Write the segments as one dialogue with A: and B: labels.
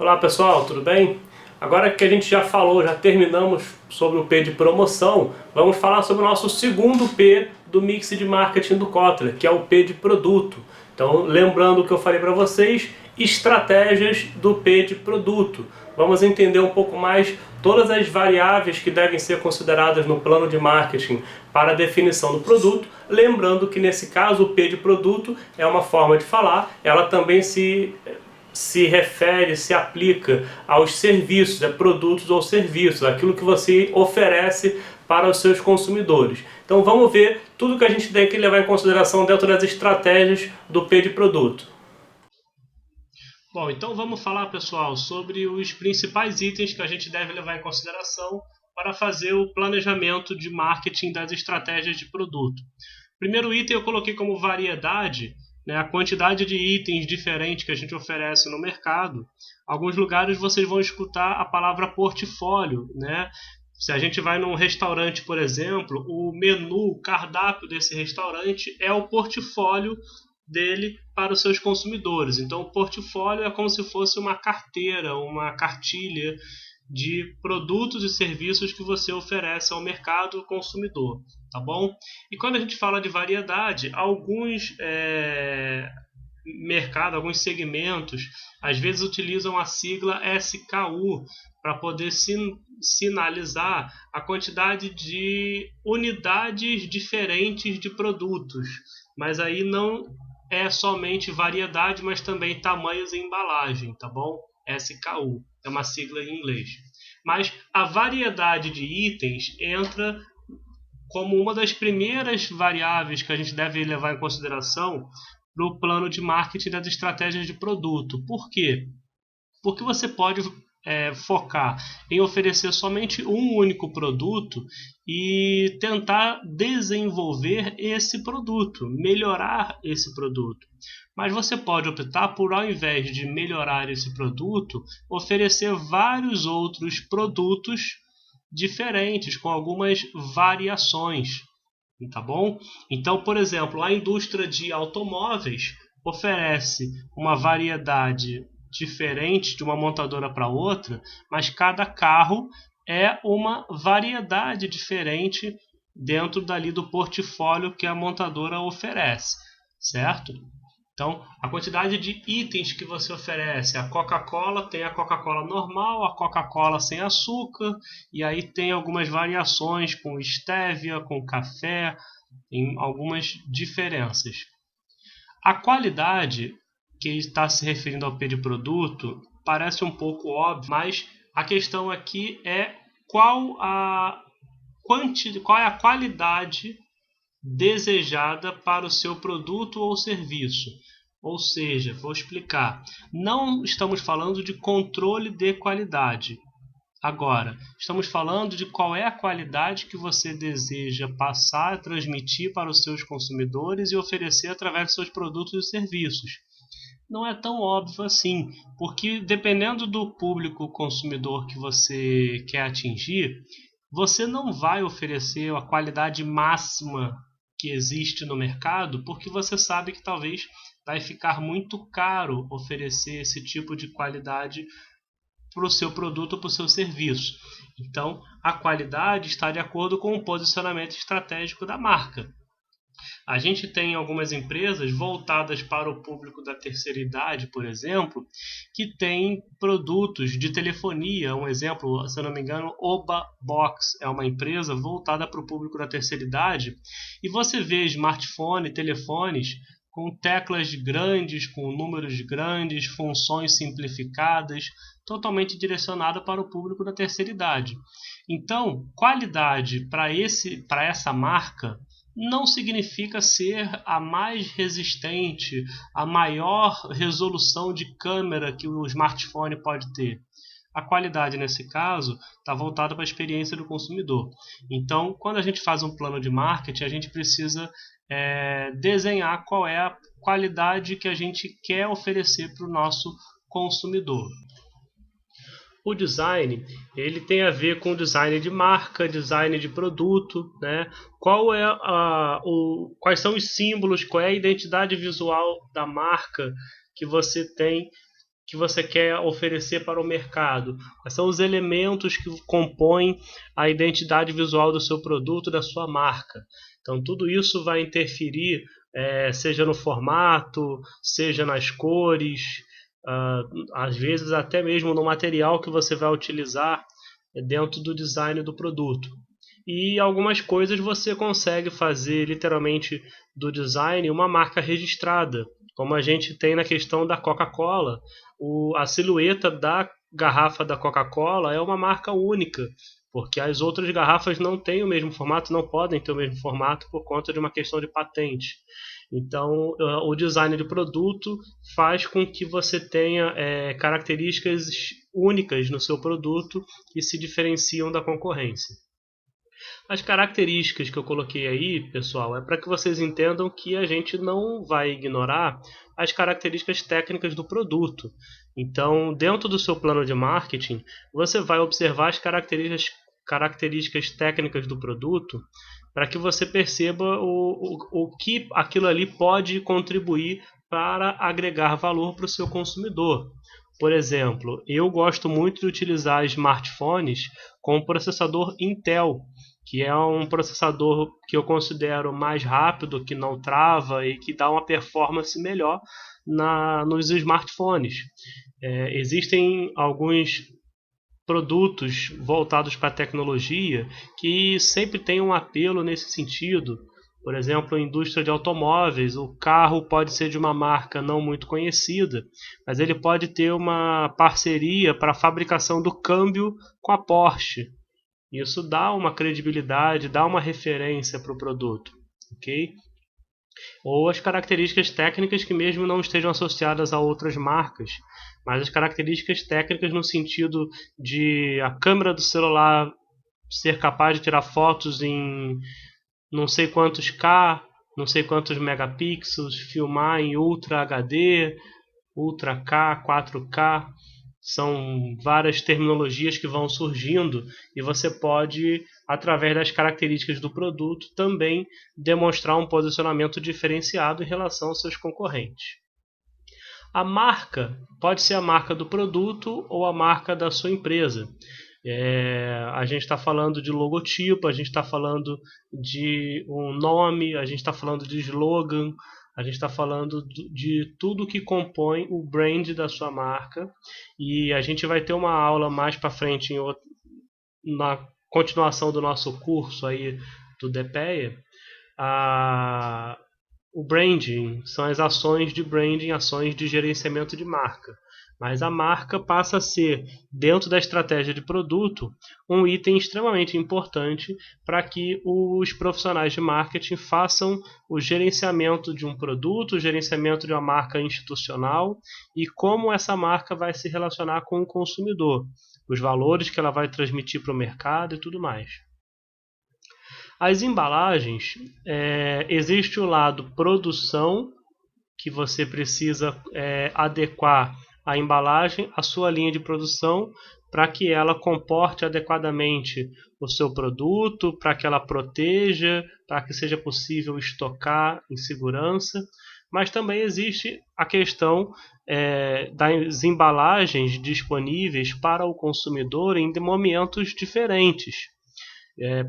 A: Olá pessoal, tudo bem? Agora que a gente já falou, já terminamos sobre o P de promoção, vamos falar sobre o nosso segundo P do mix de marketing do Kotler, que é o P de produto. Então, lembrando o que eu falei para vocês, estratégias do P de produto. Vamos entender um pouco mais todas as variáveis que devem ser consideradas no plano de marketing para a definição do produto. Lembrando que nesse caso o P de produto é uma forma de falar, ela também se refere, se aplica aos serviços, produtos ou serviços, aquilo que você oferece para os seus consumidores. Então vamos ver tudo que a gente tem que levar em consideração dentro das estratégias do P de produto. Bom, então vamos falar, pessoal, sobre os principais itens que a gente deve levar em consideração para fazer o planejamento de marketing das estratégias de produto. Primeiro item eu coloquei como variedade, né, a quantidade de itens diferentes que a gente oferece no mercado. Alguns lugares vocês vão escutar a palavra portfólio, né? Se a gente vai num restaurante, por exemplo, o menu, o cardápio desse restaurante é o portfólio dele para os seus consumidores. Então, o portfólio é como se fosse uma carteira, uma cartilha de produtos e serviços que você oferece ao mercado consumidor, tá bom? E quando a gente fala de variedade, alguns mercados, alguns segmentos, às vezes utilizam a sigla SKU para poder sinalizar a quantidade de unidades diferentes de produtos, mas aí não é somente variedade, mas também tamanhos e embalagem, tá bom? SKU, é uma sigla em inglês. Mas a variedade de itens entra como uma das primeiras variáveis que a gente deve levar em consideração para o plano de marketing das estratégias de produto. Por quê? Porque você pode focar em oferecer somente um único produto e tentar desenvolver esse produto, melhorar esse produto. Mas você pode optar por, ao invés de melhorar esse produto, oferecer vários outros produtos diferentes, com algumas variações, tá bom? Então, por exemplo, a indústria de automóveis oferece uma variedade diferente de uma montadora para outra, mas cada carro é uma variedade diferente dentro dali do portfólio que a montadora oferece, certo? Então, a quantidade de itens que você oferece, a Coca-Cola tem a Coca-Cola normal, a Coca-Cola sem açúcar, e aí tem algumas variações com stevia, com café, tem algumas diferenças. A qualidade, que está se referindo ao P de produto, parece um pouco óbvio, mas a questão aqui é qual é a qualidade desejada para o seu produto ou serviço. Ou seja, vou explicar. Não estamos falando de controle de qualidade. Agora, estamos falando de qual é a qualidade que você deseja passar, transmitir para os seus consumidores e oferecer através dos seus produtos e serviços. Não é tão óbvio assim, porque dependendo do público consumidor que você quer atingir, você não vai oferecer a qualidade máxima que existe no mercado, porque você sabe que talvez vai ficar muito caro oferecer esse tipo de qualidade para o seu produto ou para o seu serviço. Então, a qualidade está de acordo com o posicionamento estratégico da marca. A gente tem algumas empresas voltadas para o público da terceira idade, por exemplo, que tem produtos de telefonia. Um exemplo, se eu não me engano, Oba Box é uma empresa voltada para o público da terceira idade. E você vê smartphone, telefones com teclas grandes, com números grandes, funções simplificadas, totalmente direcionada para o público da terceira idade. Então, qualidade para essa marca não significa ser a mais resistente, a maior resolução de câmera que o smartphone pode ter. A qualidade, nesse caso, está voltada para a experiência do consumidor. Então, quando a gente faz um plano de marketing, a gente precisa desenhar qual é a qualidade que a gente quer oferecer para o nosso consumidor. O design, ele tem a ver com design de marca, design de produto, né? Quais são os símbolos, qual é a identidade visual da marca que você tem que você quer oferecer para o mercado, quais são os elementos que compõem a identidade visual do seu produto, da sua marca. Então, tudo isso vai interferir, seja no formato, seja nas cores, às vezes até mesmo no material que você vai utilizar dentro do design do produto. E algumas coisas você consegue fazer literalmente do design uma marca registrada, como a gente tem na questão da Coca-Cola. A silhueta da garrafa da Coca-Cola é uma marca única, porque as outras garrafas não têm o mesmo formato, não podem ter o mesmo formato por conta de uma questão de patente. Então, o design de produto faz com que você tenha características únicas no seu produto que se diferenciam da concorrência. As características que eu coloquei aí, pessoal, é para que vocês entendam que a gente não vai ignorar as características técnicas do produto. Então, dentro do seu plano de marketing, você vai observar as características técnicas do produto para que você perceba o que aquilo ali pode contribuir para agregar valor para o seu consumidor. Por exemplo, eu gosto muito de utilizar smartphones com processador Intel, que é um processador que eu considero mais rápido, que não trava e que dá uma performance melhor nos smartphones. Existem alguns produtos voltados para a tecnologia que sempre tem um apelo nesse sentido. Por exemplo, a indústria de automóveis, o carro pode ser de uma marca não muito conhecida, mas ele pode ter uma parceria para a fabricação do câmbio com a Porsche. Isso dá uma credibilidade, dá uma referência para o produto, ok? Ou as características técnicas que mesmo não estejam associadas a outras marcas, mas as características técnicas no sentido de a câmera do celular ser capaz de tirar fotos em não sei quantos K, não sei quantos megapixels, filmar em Ultra HD, Ultra K, 4K. São várias terminologias que vão surgindo e você pode, através das características do produto, também demonstrar um posicionamento diferenciado em relação aos seus concorrentes. A marca pode ser a marca do produto ou a marca da sua empresa. A gente está falando de logotipo, a gente está falando de um nome, a gente está falando de slogan, a gente está falando de tudo que compõe o brand da sua marca. E a gente vai ter uma aula mais para frente na continuação do nosso curso aí do DPEA. O branding são as ações de branding, ações de gerenciamento de marca. Mas a marca passa a ser, dentro da estratégia de produto, um item extremamente importante para que os profissionais de marketing façam o gerenciamento de um produto, o gerenciamento de uma marca institucional e como essa marca vai se relacionar com o consumidor, os valores que ela vai transmitir para o mercado e tudo mais. As embalagens, existe o lado produção, que você precisa adequar a embalagem à sua linha de produção para que ela comporte adequadamente o seu produto, para que ela proteja, para que seja possível estocar em segurança. Mas também existe a questão das embalagens disponíveis para o consumidor em momentos diferentes.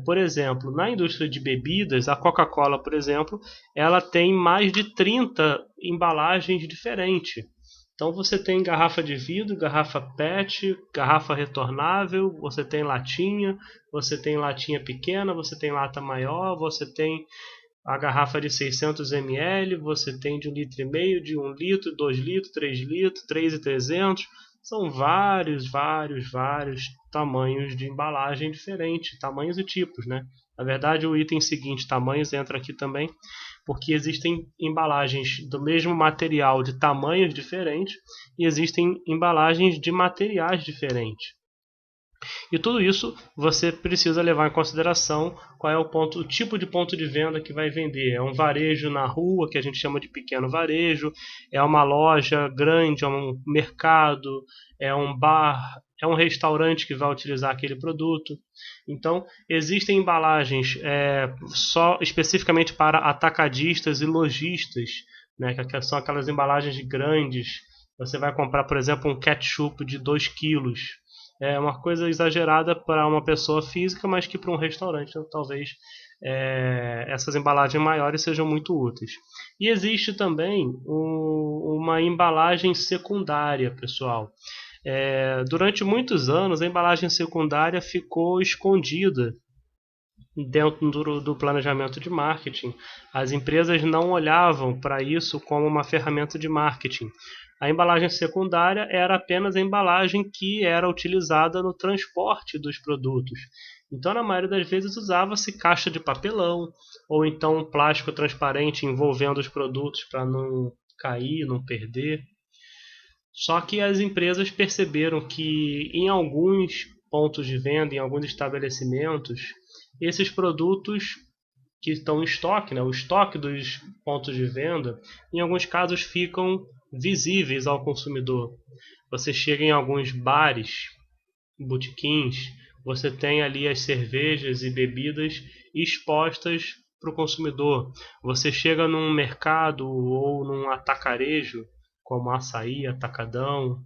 A: Por exemplo, na indústria de bebidas, a Coca-Cola, por exemplo, ela tem mais de 30 embalagens diferentes. Então você tem garrafa de vidro, garrafa PET, garrafa retornável, você tem latinha pequena, você tem lata maior, você tem a garrafa de 600 ml, você tem de 1,5 litro, de 1 litro, 2 litros, 3 litros, 3.300. São vários tamanhos de embalagem diferentes, tamanhos e tipos, né? Na verdade, o item seguinte, tamanhos, entra aqui também, porque existem embalagens do mesmo material de tamanhos diferentes e existem embalagens de materiais diferentes. E tudo isso você precisa levar em consideração qual é o tipo de ponto de venda que vai vender. É um varejo na rua, que a gente chama de pequeno varejo, é uma loja grande, é um mercado, é um bar, é um restaurante que vai utilizar aquele produto. Então, existem embalagens só especificamente para atacadistas e lojistas, né, que são aquelas embalagens grandes, Você vai comprar, por exemplo, um ketchup de 2 quilos. É uma coisa exagerada para uma pessoa física, mas que para um restaurante talvez essas embalagens maiores sejam muito úteis. E existe também uma embalagem secundária, pessoal. Durante muitos anos, a embalagem secundária ficou escondida dentro do planejamento de marketing. As empresas não olhavam para isso como uma ferramenta de marketing. A embalagem secundária era apenas a embalagem que era utilizada no transporte dos produtos. Então, na maioria das vezes, usava-se caixa de papelão ou então um plástico transparente envolvendo os produtos para não cair, não perder. Só que as empresas perceberam que em alguns pontos de venda, em alguns estabelecimentos, esses produtos que estão em estoque, né, o estoque dos pontos de venda, em alguns casos ficam visíveis ao consumidor. Você chega em alguns bares, botequins, você tem ali as cervejas e bebidas expostas para o consumidor. Você chega num mercado ou num atacarejo, como açaí, atacadão,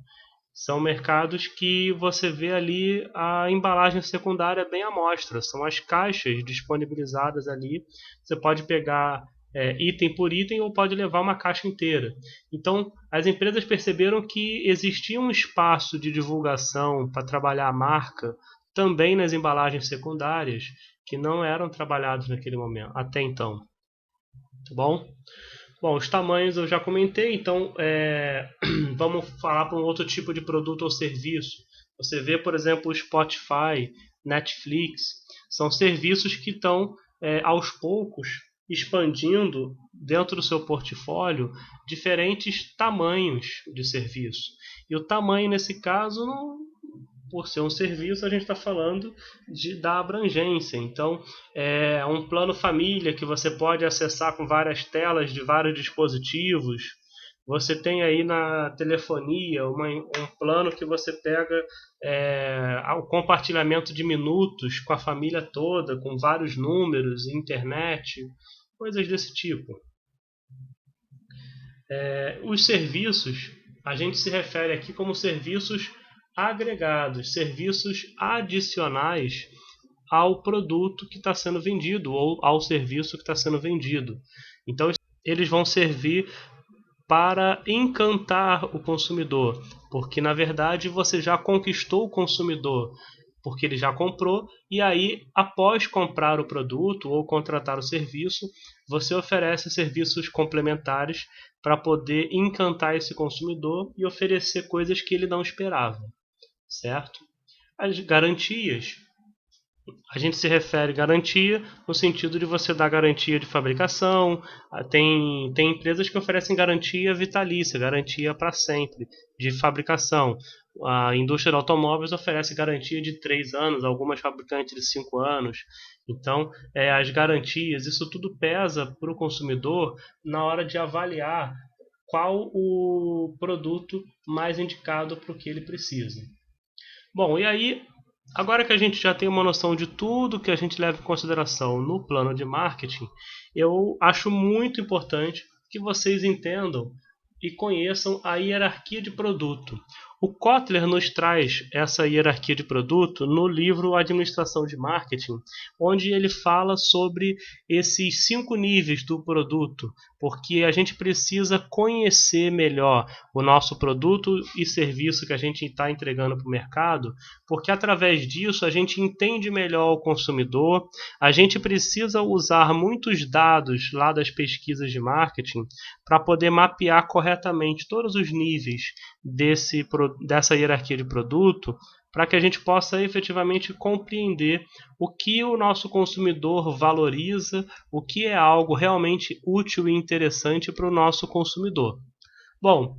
A: são mercados que você vê ali a embalagem secundária bem à mostra. São as caixas disponibilizadas ali. Você pode pegar item por item ou pode levar uma caixa inteira. Então, as empresas perceberam que existia um espaço de divulgação para trabalhar a marca também nas embalagens secundárias que não eram trabalhados naquele momento, até então. Tá bom? Bom, os tamanhos eu já comentei, então vamos falar para um outro tipo de produto ou serviço. Você vê, por exemplo, o Spotify, Netflix, são serviços que estão aos poucos expandindo dentro do seu portfólio diferentes tamanhos de serviço. E o tamanho, nesse caso, não, por ser um serviço, a gente está falando da abrangência. Então, é um plano família que você pode acessar com várias telas de vários dispositivos. Você tem aí na telefonia um plano que você pega o compartilhamento de minutos com a família toda, com vários números, internet, coisas desse tipo. Os serviços, a gente se refere aqui como serviços agregados, serviços adicionais ao produto que está sendo vendido ou ao serviço que está sendo vendido. Então, eles vão servir para encantar o consumidor, porque na verdade você já conquistou o consumidor, porque ele já comprou, e aí, após comprar o produto ou contratar o serviço, você oferece serviços complementares para poder encantar esse consumidor e oferecer coisas que ele não esperava, certo? As garantias. A gente se refere a garantia no sentido de você dar garantia de fabricação. Tem empresas que oferecem garantia vitalícia, garantia para sempre, de fabricação. A indústria de automóveis oferece garantia de 3 anos, algumas fabricantes de 5 anos. Então, as garantias, isso tudo pesa para o consumidor na hora de avaliar qual o produto mais indicado para o que ele precisa. Bom, e aí, agora que a gente já tem uma noção de tudo que a gente leva em consideração no plano de marketing, eu acho muito importante que vocês entendam e conheçam a hierarquia de produto. O Kotler nos traz essa hierarquia de produto no livro Administração de Marketing, onde ele fala sobre esses 5 níveis do produto, porque a gente precisa conhecer melhor o nosso produto e serviço que a gente está entregando para o mercado, porque através disso a gente entende melhor o consumidor, a gente precisa usar muitos dados lá das pesquisas de marketing para poder mapear corretamente todos os níveis dessa hierarquia de produto, para que a gente possa efetivamente compreender o que o nosso consumidor valoriza, o que é algo realmente útil e interessante para o nosso consumidor. Bom,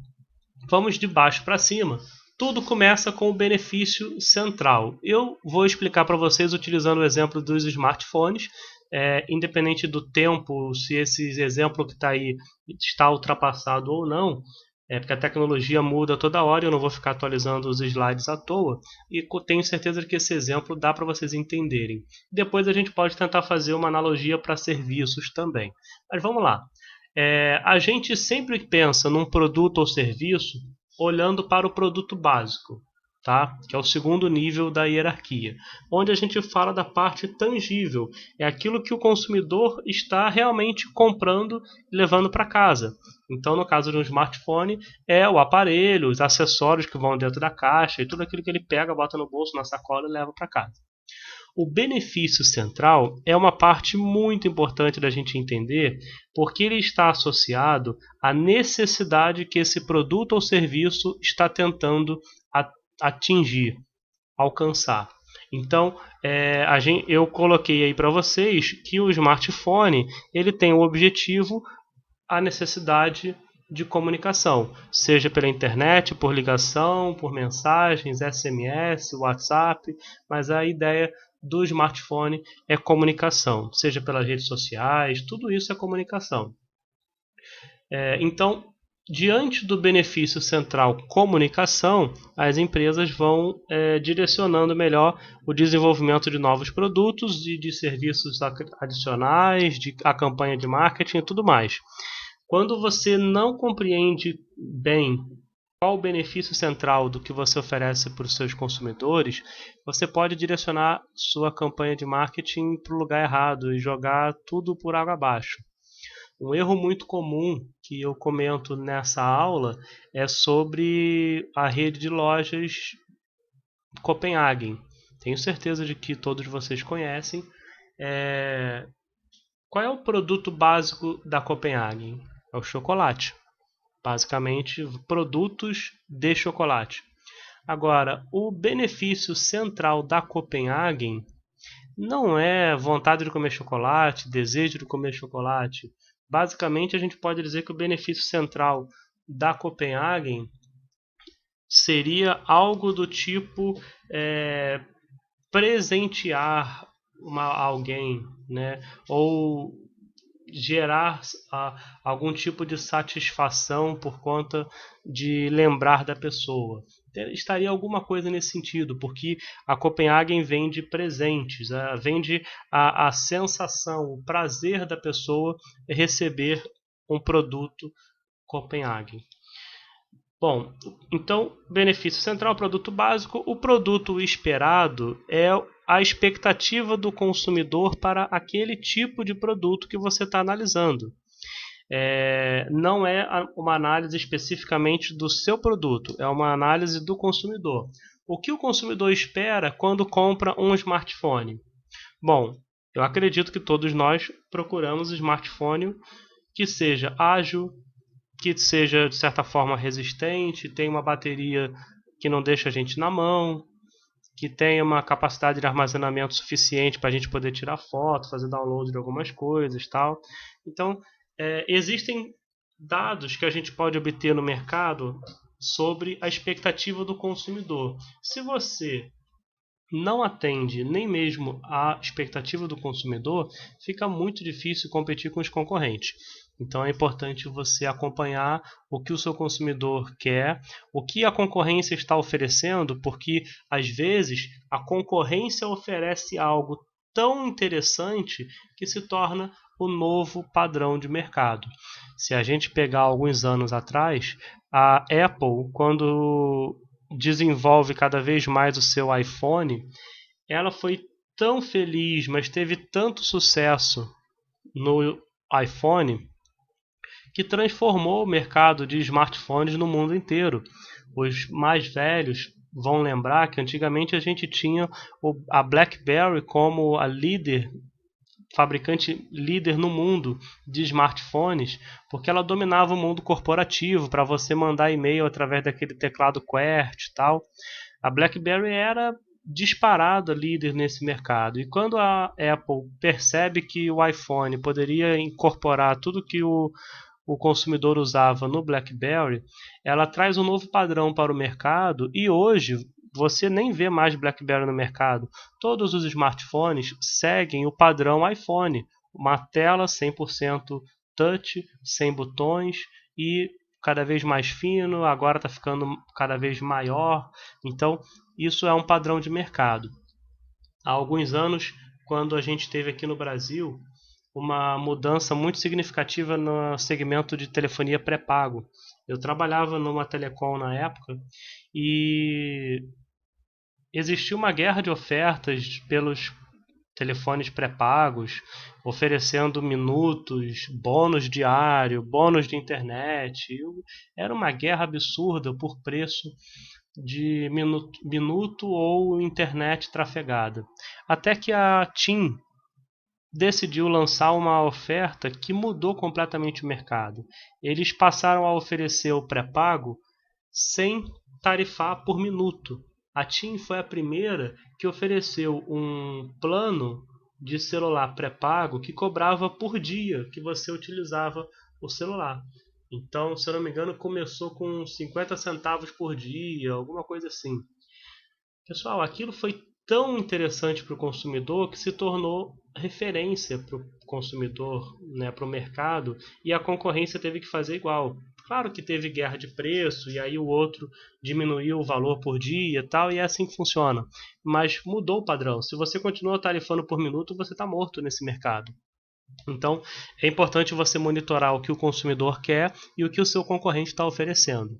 A: vamos de baixo para cima. Tudo começa com o benefício central. Eu vou explicar para vocês utilizando o exemplo dos smartphones, independente do tempo, se esse exemplo que está aí está ultrapassado ou não, porque a tecnologia muda toda hora e eu não vou ficar atualizando os slides à toa, e tenho certeza de que esse exemplo dá para vocês entenderem. Depois a gente pode tentar fazer uma analogia para serviços também. Mas vamos lá. A gente sempre pensa num produto ou serviço olhando para o produto básico, tá? Que é o segundo nível da hierarquia, onde a gente fala da parte tangível, é aquilo que o consumidor está realmente comprando e levando para casa. Então, no caso de um smartphone, é o aparelho, os acessórios que vão dentro da caixa e tudo aquilo que ele pega, bota no bolso, na sacola e leva para casa. O benefício central é uma parte muito importante da gente entender, porque ele está associado à necessidade que esse produto ou serviço está tentando atingir, alcançar. Então, eu coloquei aí para vocês que o smartphone ele tem o objetivo, a necessidade de comunicação, seja pela internet, por ligação, por mensagens, SMS, WhatsApp, mas a ideia do smartphone é comunicação, seja pelas redes sociais, tudo isso é comunicação. Então, diante do benefício central comunicação, as empresas vão direcionando melhor o desenvolvimento de novos produtos e de serviços adicionais, a campanha de marketing e tudo mais. Quando você não compreende bem qual o benefício central do que você oferece para os seus consumidores, você pode direcionar sua campanha de marketing para o lugar errado e jogar tudo por água abaixo. Um erro muito comum que eu comento nessa aula é sobre a rede de lojas Copenhagen. Tenho certeza de que todos vocês conhecem. Qual é o produto básico da Copenhagen? É o chocolate. Basicamente, produtos de chocolate. Agora, o benefício central da Copenhagen não é vontade de comer chocolate, desejo de comer chocolate. Basicamente, a gente pode dizer que o benefício central da Copenhagen seria algo do tipo presentear alguém, né? Ou gerar algum tipo de satisfação por conta de lembrar da pessoa. Estaria alguma coisa nesse sentido, porque a Copenhagen vende presentes, vende a sensação, o prazer da pessoa receber um produto Copenhagen. Bom, então, benefício central, produto básico. O produto esperado é a expectativa do consumidor para aquele tipo de produto que você está analisando. Não é uma análise especificamente do seu produto, é uma análise do consumidor. O que o consumidor espera quando compra um smartphone? Bom, eu acredito que todos nós procuramos smartphone que seja ágil, que seja de certa forma resistente, tenha uma bateria que não deixa a gente na mão, que tenha uma capacidade de armazenamento suficiente para a gente poder tirar foto, fazer download de algumas coisas, tal. Então, existem dados que a gente pode obter no mercado sobre a expectativa do consumidor. Se você não atende nem mesmo a expectativa do consumidor, fica muito difícil competir com os concorrentes. Então é importante você acompanhar o que o seu consumidor quer, o que a concorrência está oferecendo, porque às vezes a concorrência oferece algo tão interessante que se torna o novo padrão de mercado. Se a gente pegar alguns anos atrás, a Apple, quando desenvolve cada vez mais o seu iPhone, ela foi tão feliz, mas teve tanto sucesso no iPhone que transformou o mercado de smartphones no mundo inteiro. Os mais velhos vão lembrar que antigamente a gente tinha a BlackBerry como a líder, fabricante líder no mundo de smartphones, porque ela dominava o mundo corporativo para você mandar e-mail através daquele teclado QWERTY e tal. A BlackBerry era disparada líder nesse mercado. E quando a Apple percebe que o iPhone poderia incorporar tudo que o consumidor usava no BlackBerry, ela traz um novo padrão para o mercado e hoje você nem vê mais BlackBerry no mercado. Todos os smartphones seguem o padrão iPhone, uma tela 100% touch, sem botões e cada vez mais fino, agora está ficando cada vez maior. Então, isso é um padrão de mercado. Há alguns anos, quando a gente teve aqui no Brasil uma mudança muito significativa no segmento de telefonia pré-pago. Eu trabalhava numa telecom na época e existia uma guerra de ofertas pelos telefones pré-pagos, oferecendo minutos, bônus diário, bônus de internet. Era uma guerra absurda por preço de minuto ou internet trafegada. Até que a TIM decidiu lançar uma oferta que mudou completamente o mercado. Eles passaram a oferecer o pré-pago sem tarifar por minuto. A TIM foi a primeira que ofereceu um plano de celular pré-pago que cobrava por dia que você utilizava o celular. Então, se eu não me engano, começou com 50 centavos por dia, alguma coisa assim. Pessoal, aquilo foi tão interessante para o consumidor que se tornou referência para o consumidor, né, para o mercado, e a concorrência teve que fazer igual. Claro que teve guerra de preço, e aí o outro diminuiu o valor por dia e tal, e é assim que funciona. Mas mudou o padrão. Se você continua tarifando por minuto, você está morto nesse mercado. Então, é importante você monitorar o que o consumidor quer e o que o seu concorrente está oferecendo.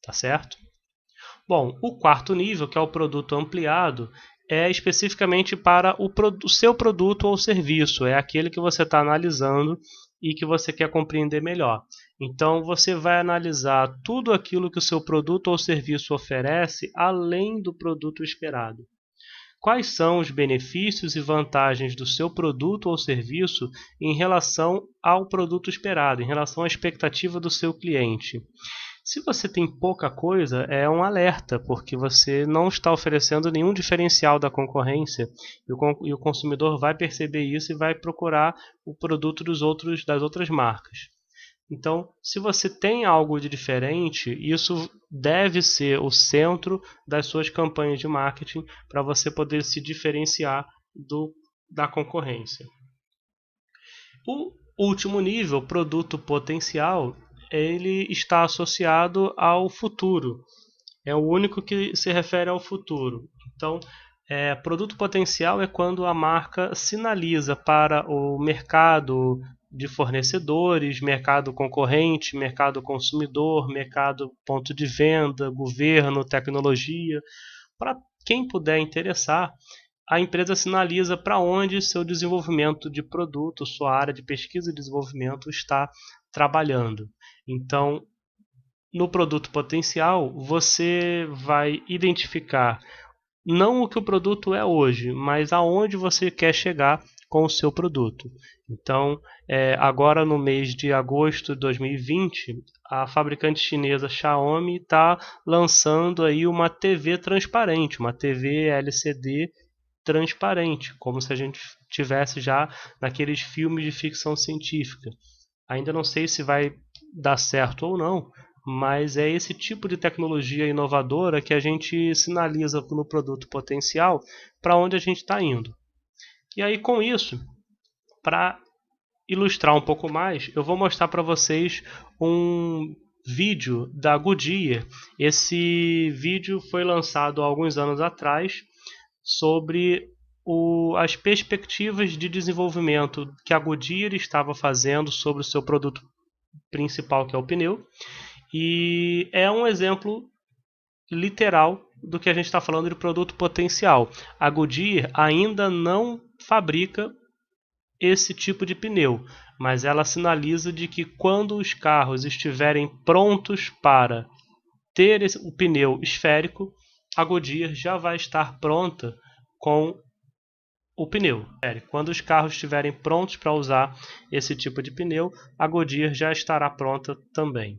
A: Tá certo? Bom, o quarto nível, que é o produto ampliado, é especificamente para o seu produto ou serviço. É aquele que você está analisando e que você quer compreender melhor. Então, você vai analisar tudo aquilo que o seu produto ou serviço oferece, além do produto esperado. Quais são os benefícios e vantagens do seu produto ou serviço em relação ao produto esperado, em relação à expectativa do seu cliente? Se você tem pouca coisa, é um alerta, porque você não está oferecendo nenhum diferencial da concorrência e o consumidor vai perceber isso e vai procurar o produto das outras marcas. Então, se você tem algo de diferente, isso deve ser o centro das suas campanhas de marketing para você poder se diferenciar da concorrência. O último nível, produto potencial, ele está associado ao futuro. É o único que se refere ao futuro. Então, produto potencial é quando a marca sinaliza para o mercado de fornecedores, mercado concorrente, mercado consumidor, mercado ponto de venda, governo, tecnologia. Para quem puder interessar, a empresa sinaliza para onde seu desenvolvimento de produto, sua área de pesquisa e desenvolvimento está trabalhando. Então, no produto potencial, você vai identificar não o que o produto é hoje, mas aonde você quer chegar com o seu produto. Então, agora no mês de agosto de 2020, a fabricante chinesa Xiaomi está lançando aí uma TV transparente, uma TV LCD transparente, como se a gente tivesse já naqueles filmes de ficção científica. Ainda não sei se vai dar certo ou não, mas é esse tipo de tecnologia inovadora que a gente sinaliza no produto potencial para onde a gente está indo. E aí, com isso, para ilustrar um pouco mais, eu vou mostrar para vocês um vídeo da Goodyear. Esse vídeo foi lançado há alguns anos atrás sobre as perspectivas de desenvolvimento que a Goodyear estava fazendo sobre o seu produto principal, que é o pneu. E é um exemplo literal do que a gente está falando de produto potencial. A Goodyear ainda não fabrica esse tipo de pneu, mas ela sinaliza de que quando os carros estiverem prontos para ter o pneu esférico, a Goodyear já vai estar pronta com o pneu. Quando os carros estiverem prontos para usar esse tipo de pneu, a Goodyear já estará pronta também.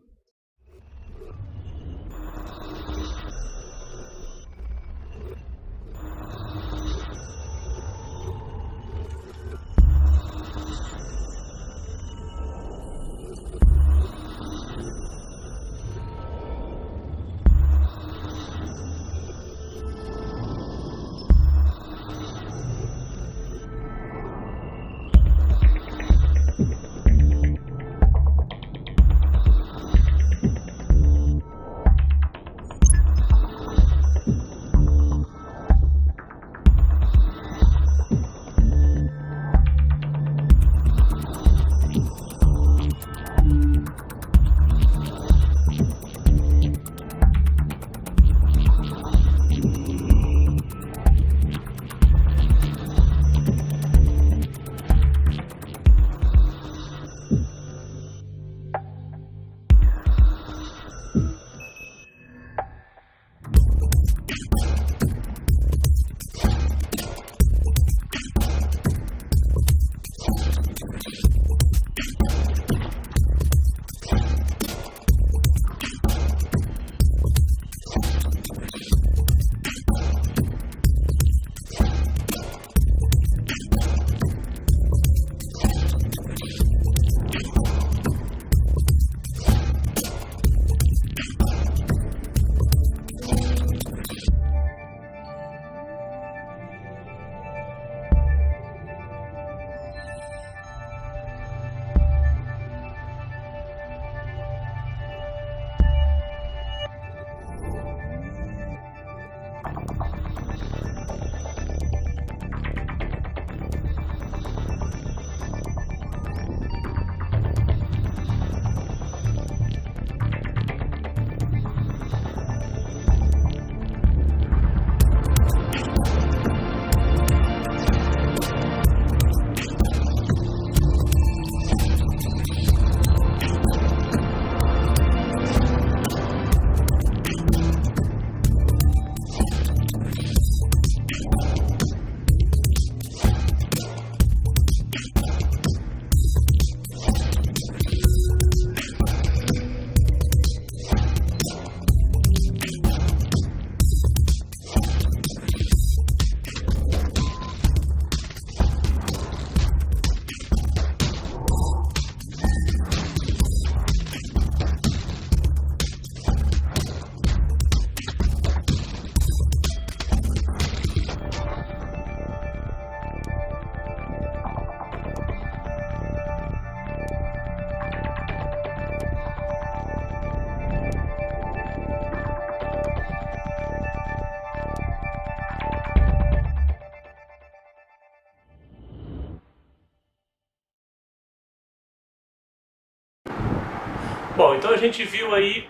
A: Bom, então a gente viu aí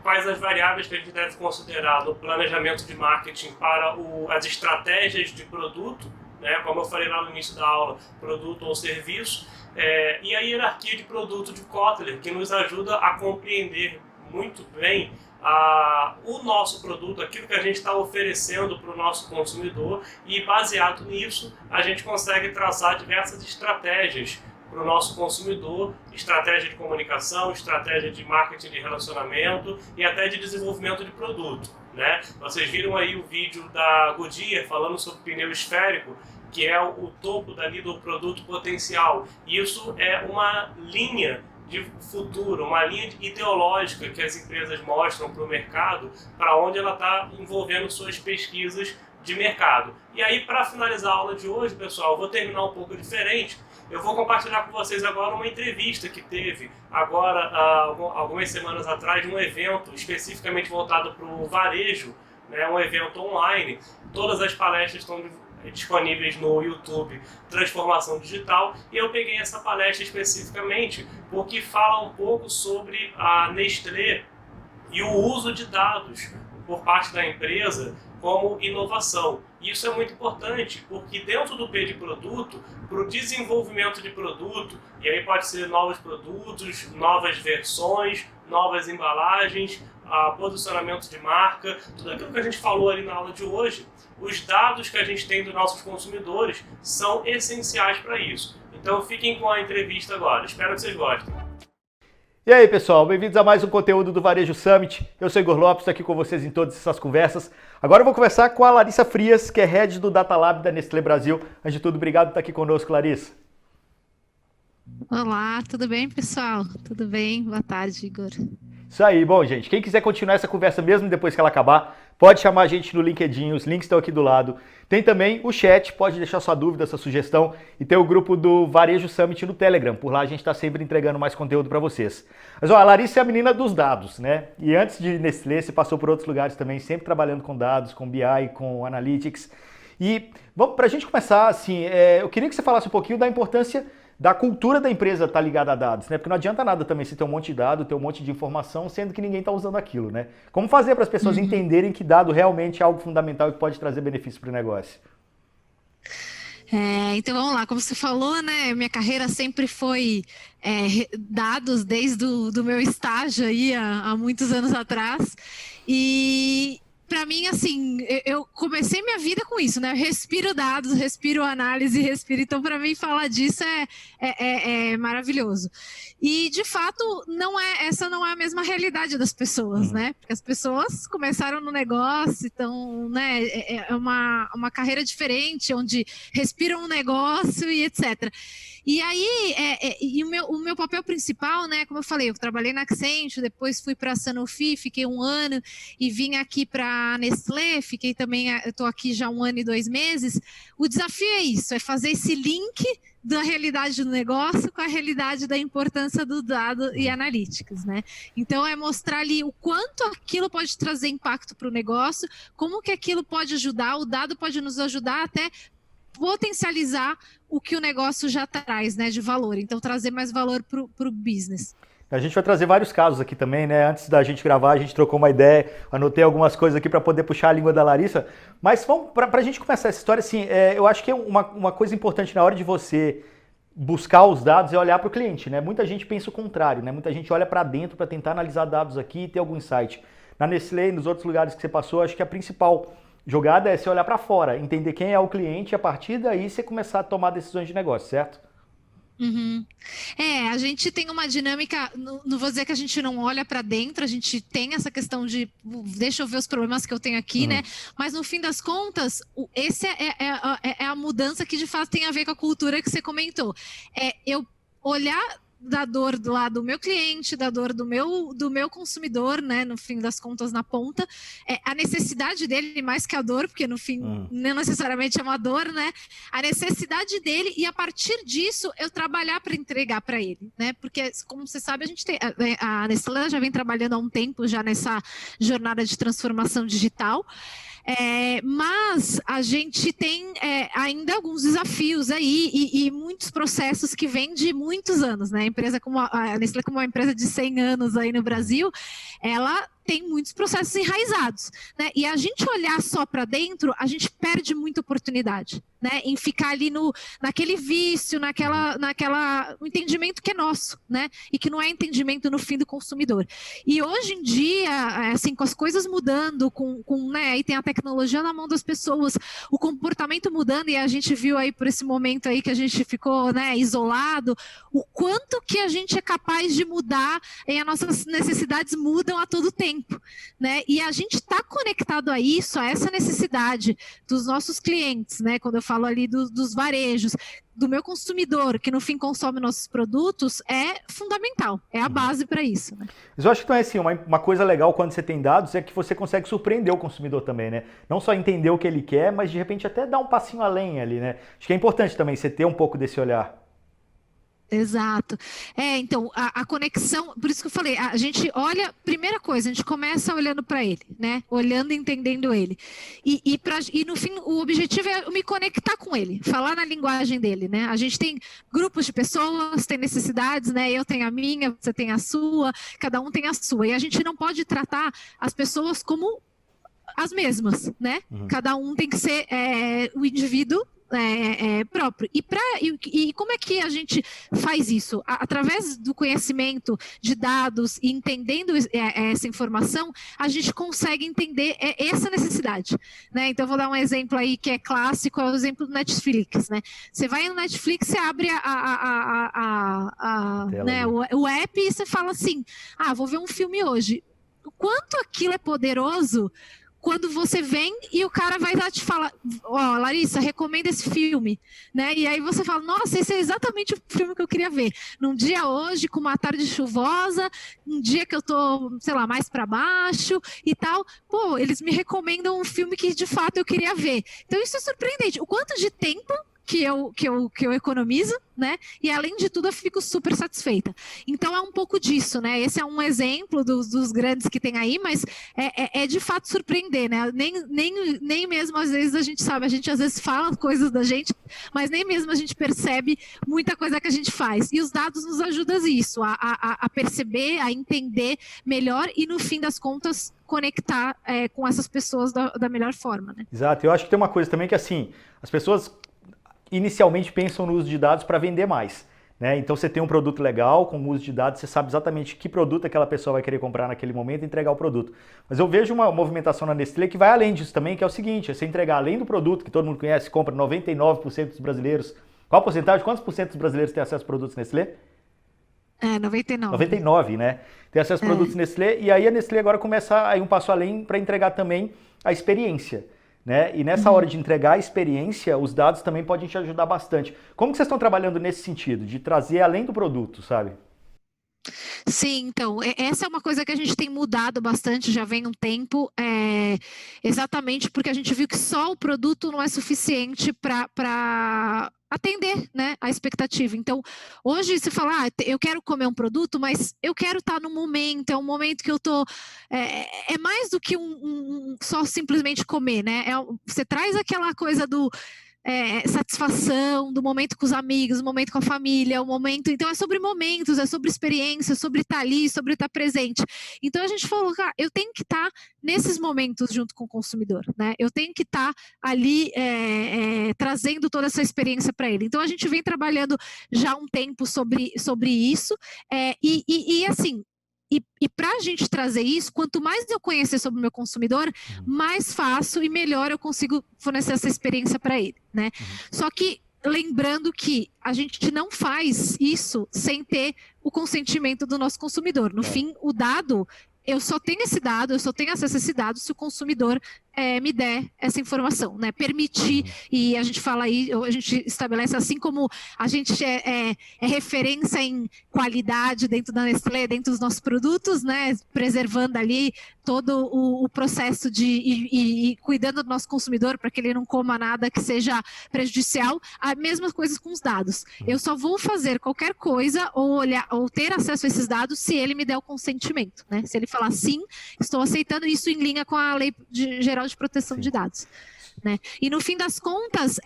A: quais as variáveis que a gente deve considerar no planejamento de marketing para as estratégias de produto, né, como eu falei lá no início da aula, produto ou serviço, e a hierarquia de produto de Kotler, que nos ajuda a compreender muito bem o nosso produto, aquilo que a gente está oferecendo para o nosso consumidor, e baseado nisso a gente consegue traçar diversas estratégias para o nosso consumidor, estratégia de comunicação, estratégia de marketing de relacionamento e até de desenvolvimento de produto, né? Vocês viram aí o vídeo da Goodyear falando sobre pneu esférico, que é o topo dali do produto potencial. Isso é uma linha de futuro, uma linha ideológica que as empresas mostram para o mercado, para onde ela está envolvendo suas pesquisas de mercado. E aí, para finalizar a aula de hoje, pessoal, eu vou terminar um pouco diferente. Eu vou compartilhar com vocês agora uma entrevista que teve agora, algumas semanas atrás, num evento especificamente voltado para o varejo, né, um evento online. Todas as palestras estão disponíveis no YouTube Transformação Digital, e eu peguei essa palestra especificamente porque fala um pouco sobre a Nestlé e o uso de dados por parte da empresa como inovação. Isso é muito importante, porque dentro do P de produto, para o desenvolvimento de produto, e aí pode ser novos produtos, novas versões, novas embalagens, posicionamento de marca, tudo aquilo que a gente falou ali na aula de hoje, os dados que a gente tem dos nossos consumidores são essenciais para isso. Então fiquem com a entrevista agora, espero que vocês gostem.
B: E aí, pessoal, bem-vindos a mais um conteúdo do Varejo Summit. Eu sou Igor Lopes, estou aqui com vocês em todas essas conversas. Agora eu vou conversar com a Larissa Frias, que é Head do Data Lab da Nestlé Brasil. Antes de tudo, obrigado por estar aqui conosco, Larissa.
C: Olá, tudo bem, pessoal? Tudo bem? Boa tarde, Igor.
B: Isso aí, bom, gente, quem quiser continuar essa conversa mesmo depois que ela acabar, pode chamar a gente no LinkedIn, os links estão aqui do lado. Tem também o chat, pode deixar sua dúvida, sua sugestão, e tem o grupo do Varejo Summit no Telegram. Por lá a gente está sempre entregando mais conteúdo para vocês. Mas ó, a Larissa é a menina dos dados, né? E antes de Nestlé, você passou por outros lugares também, sempre trabalhando com dados, com BI, com Analytics. E para a gente começar, assim, eu queria que você falasse um pouquinho da importância da cultura da empresa estar ligada a dados, né? Porque não adianta nada também você ter um monte de dado, ter um monte de informação, sendo que ninguém está usando aquilo, né? Como fazer para as pessoas entenderem que dado realmente é algo fundamental e que pode trazer benefício para o negócio?
C: Então vamos lá, como você falou, né? Minha carreira sempre foi dados desde do meu estágio aí há muitos anos atrás. E para mim, assim, eu comecei minha vida com isso, né? Eu respiro dados, respiro análise, respiro. Então, para mim, falar disso é maravilhoso. E, de fato, essa não é a mesma realidade das pessoas, né? Porque as pessoas começaram no negócio, então, né? É uma carreira diferente, onde respiram um negócio e etc. E aí, o meu papel principal, né, como eu falei, eu trabalhei na Accenture, depois fui para a Sanofi, fiquei 1 ano e vim aqui para a Nestlé, fiquei também, eu estou aqui já 1 ano e 2 meses. O desafio é isso, é fazer esse link da realidade do negócio com a realidade da importância do dado e analytics, né? Então, é mostrar ali o quanto aquilo pode trazer impacto para o negócio, como que aquilo pode ajudar, o dado pode nos ajudar até potencializar o que o negócio já traz, né, de valor. Então, trazer mais valor para o business.
B: A gente vai trazer vários casos aqui também, né? Antes da gente gravar, a gente trocou uma ideia, anotei algumas coisas aqui para poder puxar a língua da Larissa. Mas para a gente começar essa história, assim, eu acho que é uma coisa importante na hora de você buscar os dados é olhar para o cliente, né? Muita gente pensa o contrário, né? Muita gente olha para dentro para tentar analisar dados aqui e ter algum insight. Na Nestlé e nos outros lugares que você passou, acho que a principal jogada é você olhar para fora, entender quem é o cliente e a partir daí você começar a tomar decisões de negócio, certo?
C: A gente tem uma dinâmica, não vou dizer que a gente não olha para dentro, a gente tem essa questão de deixa eu ver os problemas que eu tenho aqui, né? Mas no fim das contas, esse é a mudança que de fato tem a ver com a cultura que você comentou. Eu olhar da dor lá do meu cliente, da dor do meu consumidor, né, no fim das contas, na ponta, a necessidade dele, mais que a dor, porque no fim não necessariamente é uma dor, né, a necessidade dele, e a partir disso eu trabalhar para entregar para ele, né, porque como você sabe, a Nestlé já vem trabalhando há um tempo já nessa jornada de transformação digital. Mas a gente tem ainda alguns desafios aí e muitos processos que vêm de muitos anos, né? né? A Nestlé, como uma empresa de 100 anos aí no Brasil, ela tem muitos processos enraizados, né? E a gente olhar só para dentro, a gente perde muita oportunidade, né? Em ficar ali naquele vício, no entendimento que é nosso, né? E que não é entendimento no fim do consumidor. E hoje em dia, assim, com as coisas mudando, né? Aí tem a tecnologia na mão das pessoas, o comportamento mudando, e a gente viu aí por esse momento aí que a gente ficou, né, isolado, o quanto que a gente é capaz de mudar e as nossas necessidades mudam a todo tempo. Né? E a gente está conectado a isso, a essa necessidade dos nossos clientes, né? Quando eu falo ali dos varejos, do meu consumidor, que no fim consome nossos produtos, é fundamental, é a base para isso. Né?
B: Mas eu acho que então, assim, uma coisa legal quando você tem dados é que você consegue surpreender o consumidor também, né? Não só entender o que ele quer, mas de repente até dar um passinho além ali, né? Acho que é importante também você ter um pouco desse olhar.
C: Exato. Então, a conexão, por isso que eu falei, a gente olha, primeira coisa, a gente começa olhando para ele, né? Olhando e entendendo ele. E no fim, o objetivo é eu me conectar com ele, falar na linguagem dele, né? A gente tem grupos de pessoas, tem necessidades, né? Eu tenho a minha, você tem a sua, cada um tem a sua. E a gente não pode tratar as pessoas como as mesmas, né? Cada um tem que ser o indivíduo próprio. E como é que a gente faz isso? Através do conhecimento de dados e entendendo essa informação, a gente consegue entender essa necessidade. Né? Então, eu vou dar um exemplo aí que é clássico, é o exemplo do Netflix. Né? Você vai no Netflix, você abre né, o app e você fala assim, vou ver um filme hoje. O quanto aquilo é poderoso quando você vem e o cara vai lá te falar, Larissa, recomenda esse filme, né? E aí você fala, nossa, esse é exatamente o filme que eu queria ver. Num dia hoje, com uma tarde chuvosa, um dia que eu tô, sei lá, mais para baixo e tal, pô, eles me recomendam um filme que de fato eu queria ver. Então isso é surpreendente. O quanto de tempo que eu economizo, né? E além de tudo eu fico super satisfeita. Então é um pouco disso, né? Esse é um exemplo dos grandes que tem aí, mas é de fato surpreender, né? Nem mesmo às vezes a gente sabe, a gente às vezes fala coisas da gente, mas nem mesmo a gente percebe muita coisa que a gente faz. E os dados nos ajudam isso, a perceber, a entender melhor e no fim das contas conectar com essas pessoas da melhor forma, né?
B: Exato. Eu acho que tem uma coisa também que assim, as pessoas inicialmente pensam no uso de dados para vender mais. Né? Então você tem um produto legal, com o uso de dados, você sabe exatamente que produto aquela pessoa vai querer comprar naquele momento e entregar o produto. Mas eu vejo uma movimentação na Nestlé que vai além disso também, que é o seguinte, é você entregar além do produto, que todo mundo conhece, compra 99% dos brasileiros. Qual a porcentagem? Quantos por cento dos brasileiros têm acesso a produtos Nestlé?
C: 99.
B: 99, né? Tem acesso a produtos Nestlé, e aí a Nestlé agora começa a ir um passo além para entregar também a experiência. Né? E nessa hora de entregar a experiência, os dados também podem te ajudar bastante. Como que vocês estão trabalhando nesse sentido, de trazer além do produto, sabe?
C: Sim, então, essa é uma coisa que a gente tem mudado bastante, já vem um tempo, exatamente porque a gente viu que só o produto não é suficiente para atender, né, a expectativa. Então, hoje você fala, eu quero comer um produto, mas eu quero estar no momento, é um momento que eu tô... É mais do que só simplesmente comer, né? Você traz aquela coisa do... satisfação, do momento com os amigos, do momento com a família, o momento. Então é sobre momentos, é sobre experiência, sobre estar ali, sobre estar presente. Então a gente falou, cara, eu tenho que estar nesses momentos junto com o consumidor, né? Eu tenho que estar ali trazendo toda essa experiência para ele. Então a gente vem trabalhando já há um tempo sobre isso, e assim. E para a gente trazer isso, quanto mais eu conhecer sobre o meu consumidor, mais fácil e melhor eu consigo fornecer essa experiência para ele, né? Só que lembrando que a gente não faz isso sem ter o consentimento do nosso consumidor. No fim, o dado, eu só tenho esse dado, eu só tenho acesso a esse dado se o consumidor me der essa informação, né? Permitir, e a gente fala aí, a gente estabelece assim como a gente é referência em qualidade dentro da Nestlé, dentro dos nossos produtos, né? Preservando ali todo o processo e cuidando do nosso consumidor para que ele não coma nada que seja prejudicial. A mesma coisa com os dados. Eu só vou fazer qualquer coisa ou ter acesso a esses dados se ele me der o consentimento, né? Se ele falar sim, estou aceitando isso em linha com a Lei Geral de Proteção de Dados, né? E no fim das contas,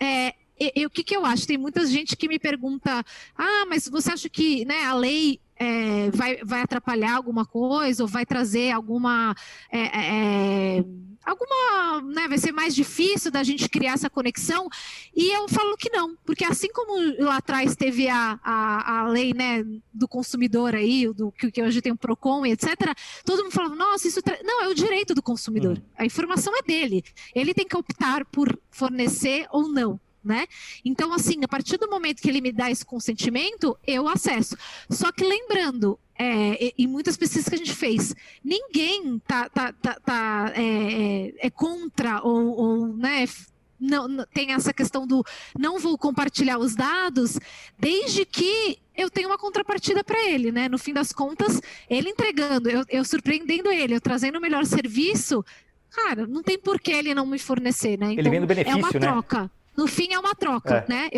C: o que eu acho? Tem muita gente que me pergunta, mas você acha que, né, a lei vai atrapalhar alguma coisa, ou vai trazer alguma, né, vai ser mais difícil da gente criar essa conexão? E eu falo que não, porque assim como lá atrás teve a lei, né, do consumidor aí, que hoje tem o PROCON e etc., todo mundo falava, nossa, isso... Não, é o direito do consumidor, a informação é dele, ele tem que optar por fornecer ou não. Né? Então, assim, a partir do momento que ele me dá esse consentimento, eu acesso. Só que lembrando, em muitas pesquisas que a gente fez, ninguém é contra ou né, não, tem essa questão do não vou compartilhar os dados, desde que eu tenho uma contrapartida para ele, né? No fim das contas, ele entregando, eu surpreendendo ele, eu trazendo o melhor serviço, cara, não tem por que ele não me fornecer, né? Então,
B: ele vem do benefício,
C: é uma troca.
B: Né?
C: No fim é uma troca, né?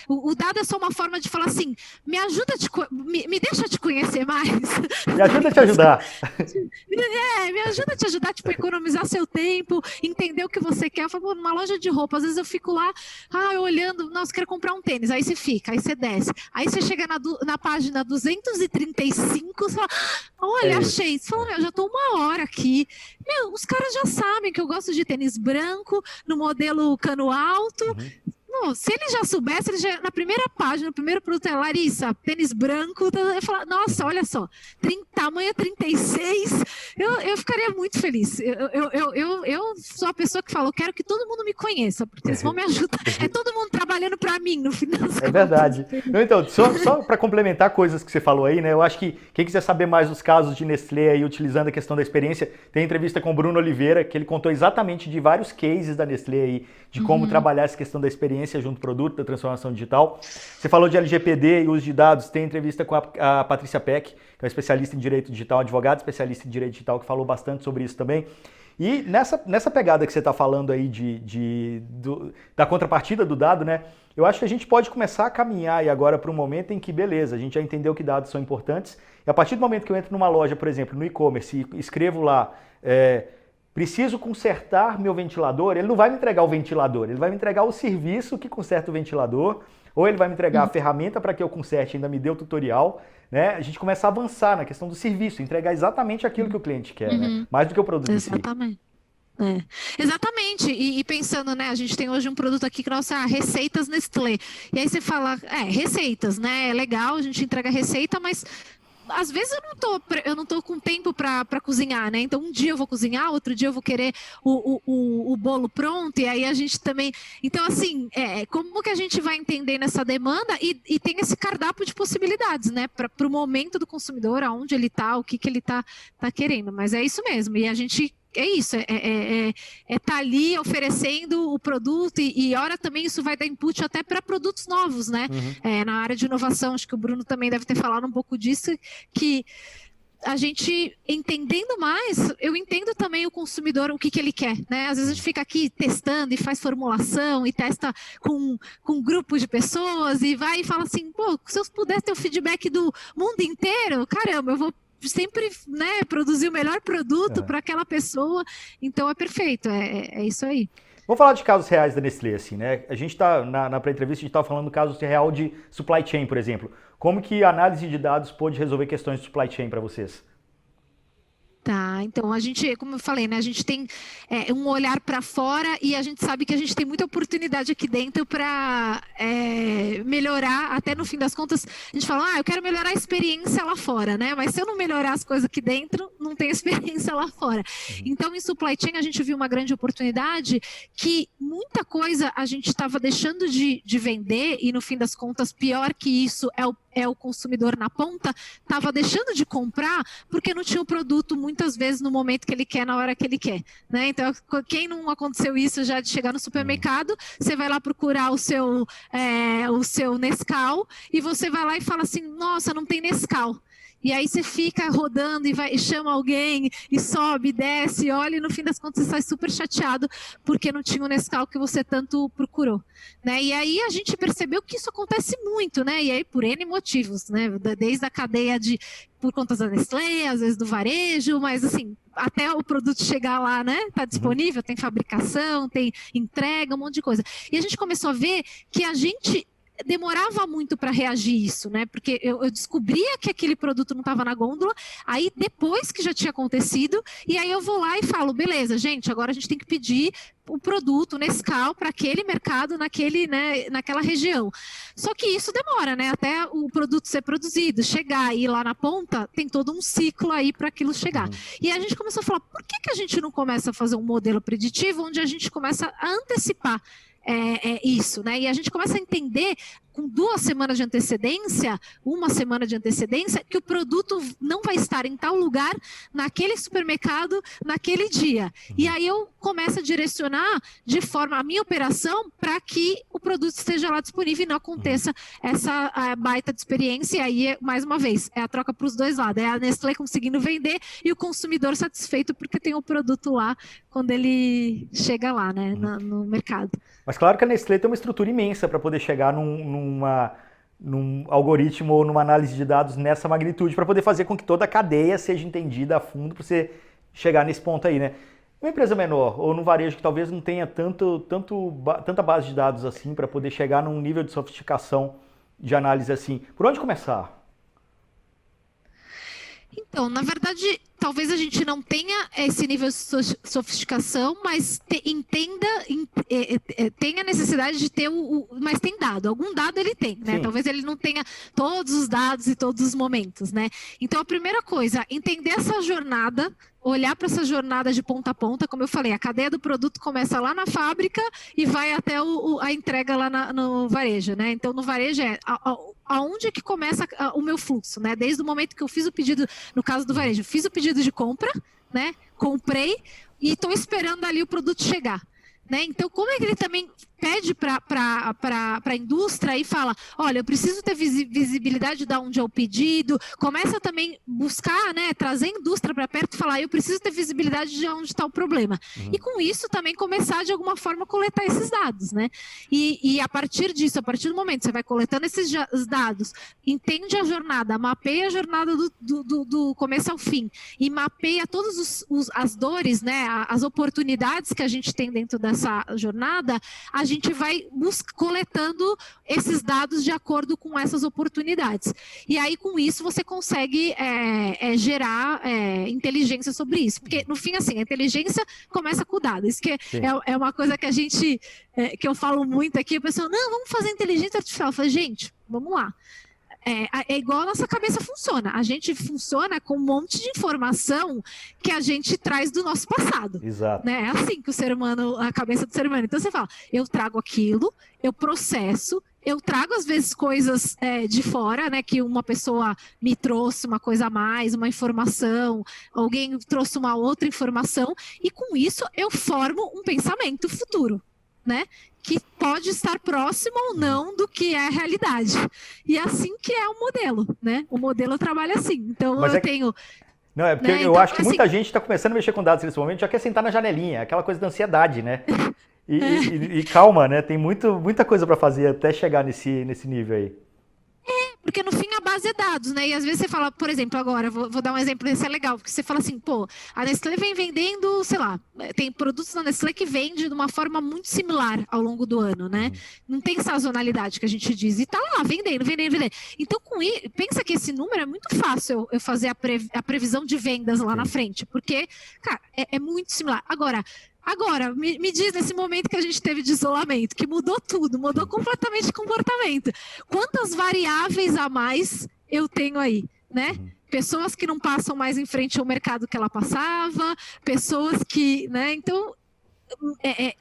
C: O dado é só uma forma de falar assim, me ajuda me deixa te conhecer mais.
B: Me ajuda a te ajudar.
C: Me ajuda a te ajudar, tipo, economizar seu tempo, entender o que você quer. Eu falo, numa loja de roupa, às vezes eu fico lá, eu olhando, nossa, quero comprar um tênis. Aí você fica, aí você desce. Aí você chega na página 235, você fala, olha, achei. Você fala, eu já tô 1 hora aqui. Meu, os caras já sabem que eu gosto de tênis branco, no modelo cano alto. Não, se ele já soubesse, na primeira página, no primeiro produto é Larissa, tênis branco, eu falo, nossa, olha só, tamanho 36, eu ficaria muito feliz. Eu sou a pessoa que fala, eu quero que todo mundo me conheça, porque eles vão me ajudar. É todo mundo trabalhando para mim, no final das contas.
B: Verdade. Então, só para complementar coisas que você falou aí, né? Eu acho que quem quiser saber mais dos casos de Nestlé aí, utilizando a questão da experiência, tem entrevista com o Bruno Oliveira, que ele contou exatamente de vários cases da Nestlé aí, de como trabalhar essa questão da experiência junto ao produto, da transformação digital. Você falou de LGPD e uso de dados, tem entrevista com a Patrícia Peck, que é especialista em direito digital, advogada especialista em direito digital, que falou bastante sobre isso também. E nessa pegada que você está falando aí da contrapartida do dado, né? Eu acho que a gente pode começar a caminhar aí agora para um momento em que, beleza, a gente já entendeu que dados são importantes, e a partir do momento que eu entro numa loja, por exemplo, no e-commerce, e escrevo lá, preciso consertar meu ventilador, ele não vai me entregar o ventilador, ele vai me entregar o serviço que conserta o ventilador, ou ele vai me entregar a ferramenta para que eu conserte, ainda me dê o tutorial, né? A gente começa a avançar na questão do serviço, entregar exatamente aquilo que o cliente quer, né? Mais do que o produto em si.
C: Exatamente. Exatamente, e pensando, né, a gente tem hoje um produto aqui que nossa, receitas Nestlé, e aí você fala, receitas, né, é legal, a gente entrega receita, mas às vezes eu não tô com tempo para cozinhar, né? Então um dia eu vou cozinhar, outro dia eu vou querer o bolo pronto, e aí a gente também... Então, assim, como que a gente vai entender nessa demanda e tem esse cardápio de possibilidades, né? Para o momento do consumidor, aonde ele está, o que ele tá querendo. Mas é isso mesmo, e a gente... É isso, tá ali oferecendo o produto e hora também isso vai dar input até para produtos novos, né? Na área de inovação, acho que o Bruno também deve ter falado um pouco disso, que a gente entendendo mais, eu entendo também o consumidor, o que ele quer, né? Às vezes a gente fica aqui testando e faz formulação e testa com um grupo de pessoas e vai e fala assim, pô, se eu pudesse ter o feedback do mundo inteiro, caramba, eu vou sempre, né, produzir o melhor produto para aquela pessoa, então é perfeito, é isso aí.
B: Vamos falar de casos reais da Nestlé, assim, né? A gente está, na pré-entrevista, a gente estava falando do caso real de supply chain, por exemplo. Como que a análise de dados pode resolver questões de supply chain para vocês?
C: Tá, então a gente, como eu falei, né, a gente tem um olhar para fora e a gente sabe que a gente tem muita oportunidade aqui dentro para melhorar, até no fim das contas, a gente fala, eu quero melhorar a experiência lá fora, né? Mas se eu não melhorar as coisas aqui dentro, não tem experiência lá fora. Então, em supply chain, a gente viu uma grande oportunidade que muita coisa a gente estava deixando de vender e, no fim das contas, pior que isso é o consumidor na ponta, estava deixando de comprar porque não tinha o produto muitas vezes no momento que ele quer, na hora que ele quer, né? Então, quem não aconteceu isso já de chegar no supermercado, você vai lá procurar o seu Nescau e você vai lá e fala assim, nossa, não tem Nescau. E aí você fica rodando e chama alguém, e sobe, desce, olha, e no fim das contas você sai super chateado porque não tinha o Nescau que você tanto procurou, né? E aí a gente percebeu que isso acontece muito, né? E aí por N motivos, né? Desde a cadeia por conta da Nestlé, às vezes do varejo, mas assim, até o produto chegar lá, né? Tá disponível, tem fabricação, tem entrega, um monte de coisa. E a gente começou a ver que a gente demorava muito para reagir isso, né? Porque eu descobria que aquele produto não estava na gôndola, aí depois que já tinha acontecido, e aí eu vou lá e falo, beleza, gente, agora a gente tem que pedir o produto Nescau para aquele mercado, naquela região. Só que isso demora, né? Até o produto ser produzido, chegar e ir lá na ponta, tem todo um ciclo aí para aquilo chegar. E a gente começou a falar, por que a gente não começa a fazer um modelo preditivo onde a gente começa a antecipar isso, né? E a gente começa a entender com 2 semanas de antecedência, 1 semana de antecedência, que o produto não vai estar em tal lugar, naquele supermercado, naquele dia. E aí eu começo a direcionar de forma a minha operação para que o produto esteja lá disponível e não aconteça essa baita de experiência. E aí, mais uma vez, é a troca para os dois lados. É a Nestlé conseguindo vender e o consumidor satisfeito porque tem o produto lá quando ele chega lá, né, no mercado.
B: Mas claro que a Nestlé tem uma estrutura imensa para poder chegar num algoritmo ou numa análise de dados nessa magnitude, para poder fazer com que toda a cadeia seja entendida a fundo para você chegar nesse ponto aí, né? Uma empresa menor ou no varejo que talvez não tenha tanta base de dados assim para poder chegar num nível de sofisticação de análise assim, por onde começar?
C: Então, na verdade, talvez a gente não tenha esse nível de sofisticação, mas tenha necessidade de ter mas tem dado. Algum dado ele tem, né? Sim. Talvez ele não tenha todos os dados e todos os momentos, né? Então, a primeira coisa, entender essa jornada, olhar para essa jornada de ponta a ponta, como eu falei, a cadeia do produto começa lá na fábrica e vai até a entrega lá no varejo, né? Então, no varejo aonde é que começa o meu fluxo, né? Desde o momento que eu fiz o pedido, no caso do varejo, fiz o pedido de compra, né? Comprei e estou esperando ali o produto chegar, né? Então, como é que ele também pede para a indústria e fala, olha, eu preciso ter visibilidade de onde é o pedido, começa também buscar, né, trazer a indústria para perto e falar, eu preciso ter visibilidade de onde está o problema. E com isso também começar de alguma forma a coletar esses dados, né? E a partir disso, a partir do momento que você vai coletando esses dados, entende a jornada, mapeia a jornada do começo ao fim e mapeia todas as dores, né, as oportunidades que a gente tem dentro dessa jornada, a gente vai coletando esses dados de acordo com essas oportunidades. E aí, com isso, você consegue gerar inteligência sobre isso. Porque, no fim, assim, a inteligência começa com o dado. Isso que é uma coisa que que eu falo muito aqui, a pessoa, não, vamos fazer inteligência artificial. Eu falo, gente, vamos lá. É igual a nossa cabeça funciona. A gente funciona com um monte de informação que a gente traz do nosso passado.
B: Exato.
C: Né? É assim que o ser humano, a cabeça do ser humano. Então você fala, eu trago aquilo, eu processo, eu trago às vezes coisas de fora, né? Que uma pessoa me trouxe uma coisa a mais, uma informação, alguém trouxe uma outra informação, e com isso eu formo um pensamento futuro, né? Que pode estar próximo ou não do que é a realidade. E assim que é o modelo, né? O modelo trabalha assim. Então, tenho...
B: Não, é porque eu acho que muita gente está começando a mexer com dados nesse momento, já quer sentar na janelinha, aquela coisa da ansiedade, né? E calma, né? Tem muita coisa para fazer até chegar nesse nível aí.
C: Porque no fim a base é dados, né? E às vezes você fala, por exemplo, agora, vou dar um exemplo, esse é legal, porque você fala assim, pô, a Nestlé vem vendendo, sei lá, tem produtos da Nestlé que vende de uma forma muito similar ao longo do ano, né? Não tem sazonalidade que a gente diz, e tá lá, vendendo. Então, pensa que esse número é muito fácil eu fazer a previsão de vendas lá na frente, porque, cara, é muito similar. Agora, me diz nesse momento que a gente teve de isolamento, que mudou tudo, mudou completamente o comportamento. Quantas variáveis a mais eu tenho aí, né? Pessoas que não passam mais em frente ao mercado que ela passava, pessoas que, né? Então,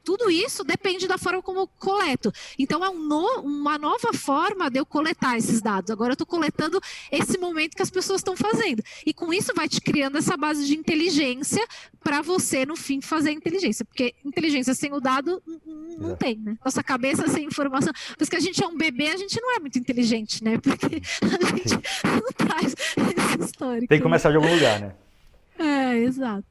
C: tudo isso depende da forma como eu coleto. Então, é uma nova forma de eu coletar esses dados. Agora eu estou coletando esse momento que as pessoas estão fazendo. E com isso vai te criando essa base de inteligência para você, no fim, fazer inteligência. Porque inteligência sem o dado não tem, né? Nossa cabeça sem informação. Por isso que a gente é um bebê, a gente não é muito inteligente, né? Porque a gente não traz esse histórico.
B: Tem que começar de algum lugar, né?
C: Exato.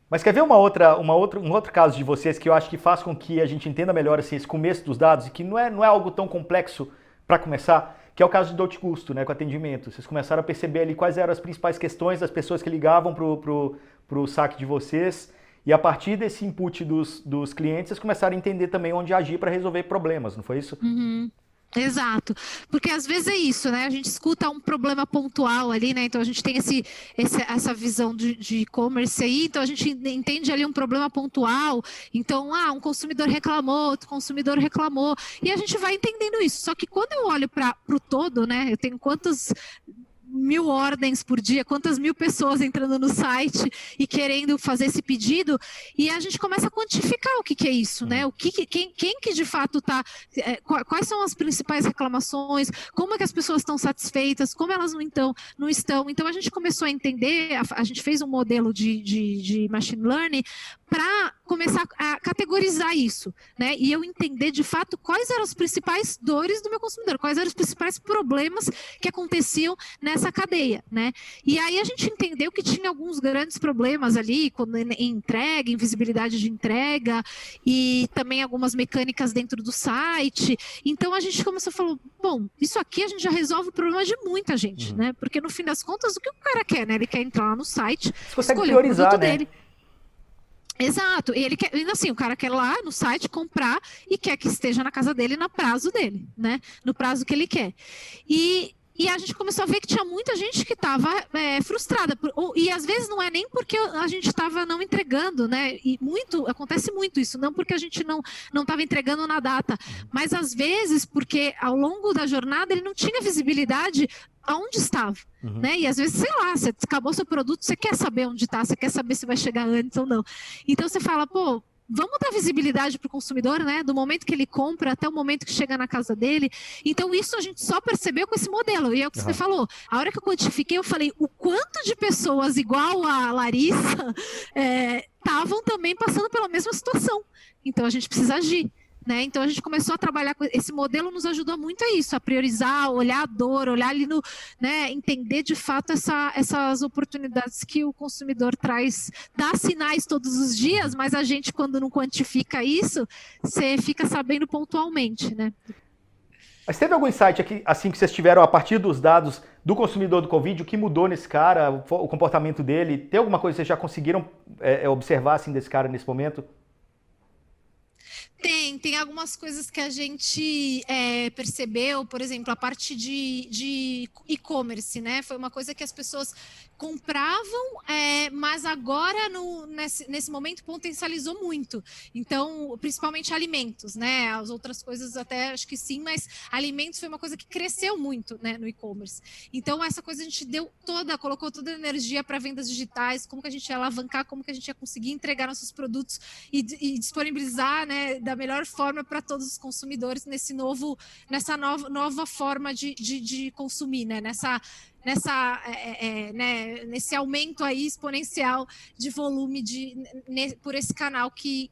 B: Mas quer ver um outro caso de vocês que eu acho que faz com que a gente entenda melhor assim, esse começo dos dados e que não é algo tão complexo para começar, que é o caso de dor de custo, né, com atendimento. Vocês começaram a perceber ali quais eram as principais questões das pessoas que ligavam para o saque de vocês e a partir desse input dos clientes, vocês começaram a entender também onde agir para resolver problemas, não foi isso?
C: Uhum. Exato, porque às vezes é isso, né? A gente escuta um problema pontual ali, né? Então a gente tem essa visão de e-commerce aí, então a gente entende ali um problema pontual. Então, um consumidor reclamou, outro consumidor reclamou, e a gente vai entendendo isso. Só que quando eu olho para o todo, né? Eu tenho quantos 1000 ordens por dia, quantas 1000 pessoas entrando no site e querendo fazer esse pedido, e a gente começa a quantificar o que é isso, né? Quem que de fato está, quais são as principais reclamações, como é que as pessoas estão satisfeitas, como elas não estão. Então a gente começou a entender, a gente fez um modelo de machine learning para começar a categorizar isso, né? E eu entender de fato quais eram as principais dores do meu consumidor, quais eram os principais problemas que aconteciam nessa cadeia, né? E aí a gente entendeu que tinha alguns grandes problemas ali, em entrega, em visibilidade de entrega, e também algumas mecânicas dentro do site. Então a gente começou a falar, bom, isso aqui a gente já resolve o problema de muita gente, né? Porque no fim das contas, o que o cara quer, né? Ele quer entrar lá no site, escolher o produto dele. Exato, e ele quer, assim, o cara quer lá no site comprar e quer que esteja na casa dele no prazo dele, né? No prazo que ele quer. E a gente começou a ver que tinha muita gente que estava frustrada. E às vezes não é nem porque a gente estava não entregando, né? E acontece muito isso, não porque a gente não estava entregando na data, mas às vezes porque ao longo da jornada ele não tinha visibilidade aonde estava, né? E às vezes, sei lá, você acabou seu produto, você quer saber onde está, você quer saber se vai chegar antes ou não. Então você fala, pô, vamos dar visibilidade para o consumidor, né? Do momento que ele compra até o momento que chega na casa dele. Então, isso a gente só percebeu com esse modelo. E é o que você falou. A hora que eu quantifiquei, eu falei o quanto de pessoas igual a Larissa estavam também passando pela mesma situação. Então, a gente precisa agir. Né? Então a gente começou a trabalhar com esse modelo, nos ajudou muito a isso, a priorizar, olhar a dor, olhar ali né, entender de fato essas oportunidades que o consumidor traz, dá sinais todos os dias, mas a gente quando não quantifica isso, você fica sabendo pontualmente, né?
B: Mas teve algum insight aqui, assim, que vocês tiveram a partir dos dados do consumidor do Covid, o que mudou nesse cara, o comportamento dele? Tem alguma coisa que vocês já conseguiram observar assim, desse cara nesse momento?
C: Tem algumas coisas que a gente percebeu, por exemplo, a parte de e-commerce, né? Foi uma coisa que as pessoas compravam, mas agora nesse momento potencializou muito. Então, principalmente alimentos, né? As outras coisas até acho que sim, mas alimentos foi uma coisa que cresceu muito, né, no e-commerce. Então, essa coisa a gente colocou toda a energia para vendas digitais, como que a gente ia alavancar, como que a gente ia conseguir entregar nossos produtos e disponibilizar, né, da melhor forma para todos os consumidores nessa nova forma de consumir, né? Nesse aumento aí exponencial de volume por esse canal que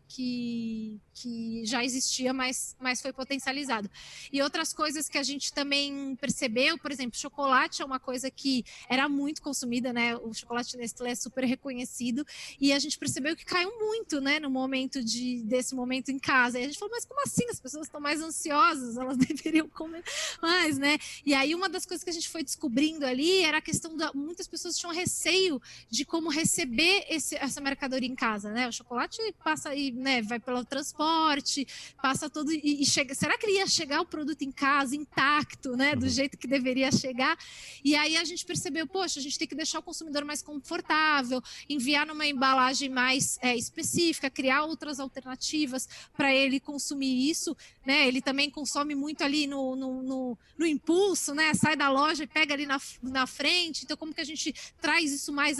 C: já existia, mas foi potencializado. E outras coisas que a gente também percebeu, por exemplo, chocolate é uma coisa que era muito consumida, né? O chocolate Nestlé é super reconhecido, e a gente percebeu que caiu muito, né? No momento desse momento em casa. E a gente falou, mas como assim? As pessoas estão mais ansiosas, elas deveriam comer mais, né? E aí uma das coisas que a gente foi descobrindo ali era a questão muitas pessoas tinham receio de como receber essa mercadoria em casa, né? O chocolate passa aí, né? Vai pelo transporte, passa todo e chega. Será que ele ia chegar o produto em casa intacto, né? Do jeito que deveria chegar? E aí a gente percebeu, poxa, a gente tem que deixar o consumidor mais confortável, enviar numa embalagem mais específica, criar outras alternativas para ele consumir isso, né? Ele também consome muito ali no impulso, né? Sai da loja e pega ali na frente, então como que a gente traz isso mais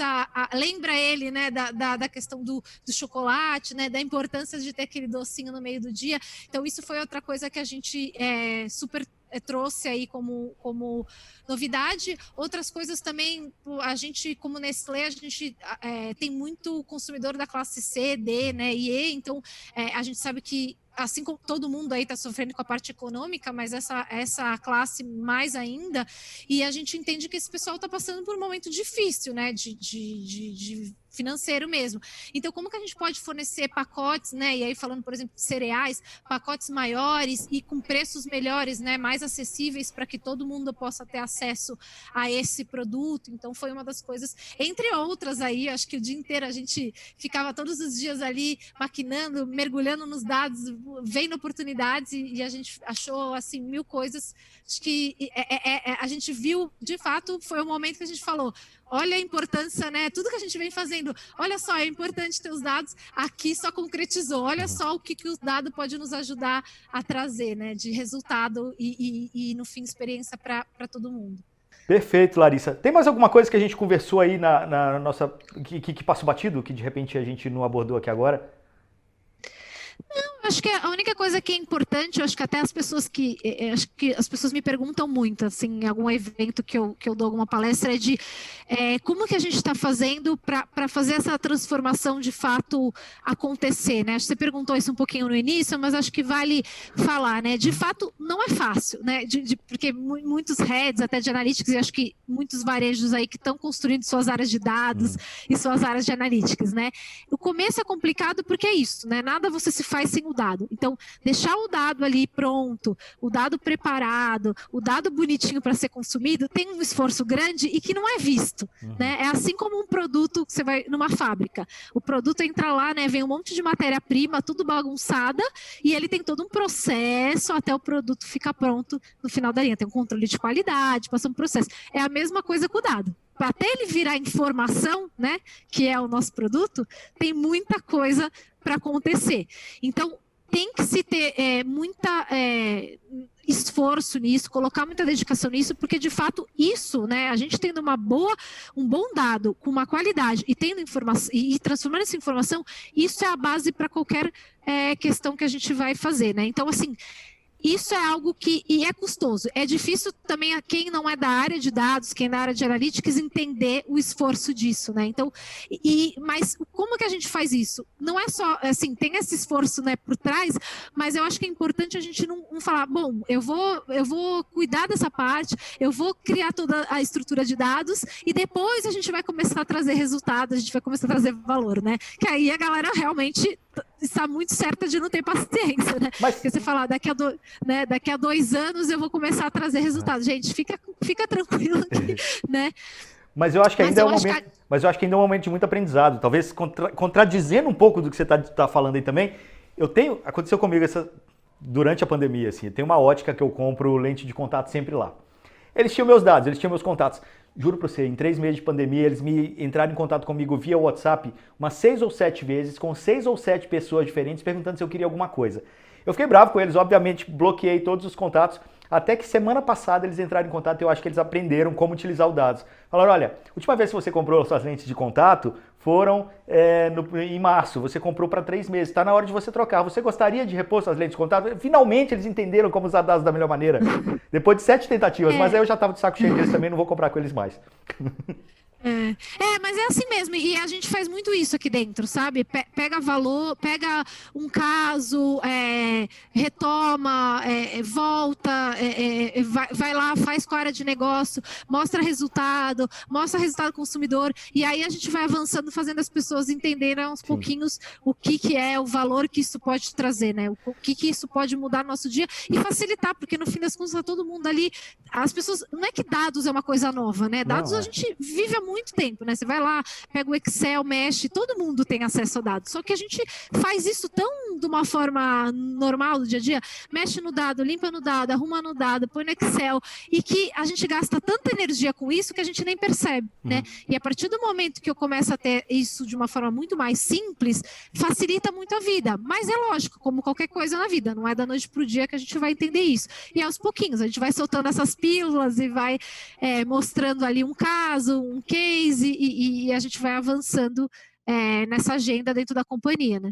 C: lembra ele, né, da questão do chocolate, né, da importância de ter aquele docinho no meio do dia. Então isso foi outra coisa que a gente super trouxe aí como novidade. Outras coisas também, a gente, como Nestlé, a gente tem muito consumidor da classe C, D, né, e E, então a gente sabe que assim como todo mundo aí está sofrendo com a parte econômica, mas essa classe mais ainda, e a gente entende que esse pessoal está passando por um momento difícil, né, de financeiro mesmo. Então, como que a gente pode fornecer pacotes, né, e aí falando, por exemplo, de cereais, pacotes maiores e com preços melhores, né, mais acessíveis para que todo mundo possa ter acesso a esse produto. Então, foi uma das coisas, entre outras aí, acho que o dia inteiro a gente ficava todos os dias ali maquinando, mergulhando nos dados, vendo oportunidades e a gente achou, assim, 1000 coisas. Acho que a gente viu, de fato, foi o momento que a gente falou, olha a importância, né? Tudo que a gente vem fazendo, olha só, é importante ter os dados, aqui só concretizou, olha só o que o dado pode nos ajudar a trazer, né? De resultado e no fim, experiência para todo mundo.
B: Perfeito, Larissa. Tem mais alguma coisa que a gente conversou aí na nossa... que passou batido, que de repente a gente não abordou aqui agora?
C: Não, acho que a única coisa que é importante, eu acho que até as pessoas acho que as pessoas me perguntam muito, assim, em algum evento que eu dou alguma palestra, como que a gente está fazendo para fazer essa transformação de fato acontecer, né? Acho que você perguntou isso um pouquinho no início, mas acho que vale falar, né? De fato, não é fácil, né? Porque muitos heads, até de analytics, e acho que muitos varejos aí que estão construindo suas áreas de dados e suas áreas de analytics, né? O começo é complicado porque é isso, né? Nada você se faz sem o dado. Então, deixar o dado ali pronto, o dado preparado, o dado bonitinho para ser consumido, tem um esforço grande e que não é visto, né? É assim como um produto que você vai numa fábrica. O produto entra lá, né? Vem um monte de matéria-prima, tudo bagunçada, e ele tem todo um processo até o produto ficar pronto no final da linha. Tem um controle de qualidade, passa um processo. É a mesma coisa com o dado. Até ele virar informação, né, que é o nosso produto, tem muita coisa para acontecer. Então, tem que se ter muita esforço nisso, colocar muita dedicação nisso, porque de fato isso, né, a gente tendo um bom dado com uma qualidade e tendo informação e transformando essa informação, isso é a base para qualquer questão que a gente vai fazer, né? Então, assim, isso é algo que é custoso. É difícil também a quem não é da área de dados, quem é da área de analytics, entender o esforço disso, né? Então, mas como que a gente faz isso? Não é só, assim, tem esse esforço, né, por trás, mas eu acho que é importante a gente não falar, bom, eu vou cuidar dessa parte, eu vou criar toda a estrutura de dados e depois a gente vai começar a trazer resultados, a gente vai começar a trazer valor, né? Que aí a galera realmente está muito certa de não ter paciência, né? Porque você falar, daqui a 2 anos eu vou começar a trazer resultados. Gente, fica tranquilo aqui, né?
B: Mas eu acho que ainda é um momento de muito aprendizado. Talvez contradizendo um pouco do que você está falando aí também. Aconteceu comigo durante a pandemia, assim. Tem uma ótica que eu compro lente de contato sempre lá. Eles tinham meus dados, eles tinham meus contatos. Juro pra você, em 3 meses de pandemia, eles me entraram em contato comigo via WhatsApp umas 6 ou 7 vezes, com 6 ou 7 pessoas diferentes, perguntando se eu queria alguma coisa. Eu fiquei bravo com eles, obviamente, bloqueei todos os contatos, até que semana passada eles entraram em contato e eu acho que eles aprenderam como utilizar os dados. Falaram, olha, a última vez que você comprou suas lentes de contato foram em março, você comprou para 3 meses, está na hora de você trocar. Você gostaria de repor suas lentes de contato? Finalmente eles entenderam como usar dados da melhor maneira. Depois de 7 tentativas, mas aí eu já estava de saco cheio deles também, não vou comprar com eles mais.
C: Mas é assim mesmo, e a gente faz muito isso aqui dentro, sabe? Pega valor, pega um caso, retoma, volta, vai lá, faz com a área de negócio, mostra resultado consumidor, e aí a gente vai avançando, fazendo as pessoas entenderem aos pouquinhos o que é o valor que isso pode trazer, né? O que isso pode mudar no nosso dia e facilitar, porque no fim das contas tá todo mundo ali, as pessoas, não é que dados é uma coisa nova, né? Dados a gente vive há muito tempo, né? Você vai lá, pega o Excel, mexe, todo mundo tem acesso a dados. Só que a gente faz isso tão tão de uma forma normal do dia a dia, mexe no dado, limpa no dado, arruma no dado, põe no Excel, e que a gente gasta tanta energia com isso que a gente nem percebe, né? E a partir do momento que eu começo a ter isso de uma forma muito mais simples, facilita muito a vida. Mas é lógico, como qualquer coisa na vida, não é da noite para o dia que a gente vai entender isso. E aos pouquinhos, a gente vai soltando essas pílulas e vai mostrando ali um caso, um case, e a gente vai avançando nessa agenda dentro da companhia, né?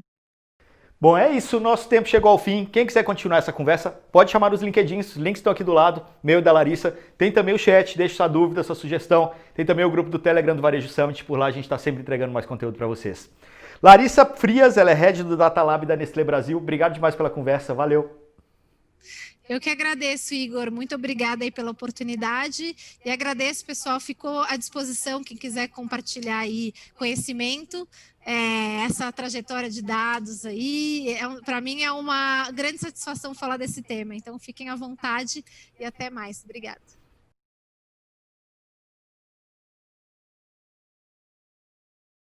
B: Bom, é isso, o nosso tempo chegou ao fim. Quem quiser continuar essa conversa, pode chamar os LinkedIns, os links estão aqui do lado, meu e da Larissa. Tem também o chat, deixe sua dúvida, sua sugestão. Tem também o grupo do Telegram do Varejo Summit, por lá a gente está sempre entregando mais conteúdo para vocês. Larissa Frias, ela é head do Data Lab da Nestlé Brasil. Obrigado demais pela conversa, valeu.
C: Eu que agradeço, Igor. Muito obrigada aí pela oportunidade e agradeço, pessoal. Ficou à disposição quem quiser compartilhar aí conhecimento, essa trajetória de dados aí. Para mim é uma grande satisfação falar desse tema. Então, fiquem à vontade e até mais. Obrigada.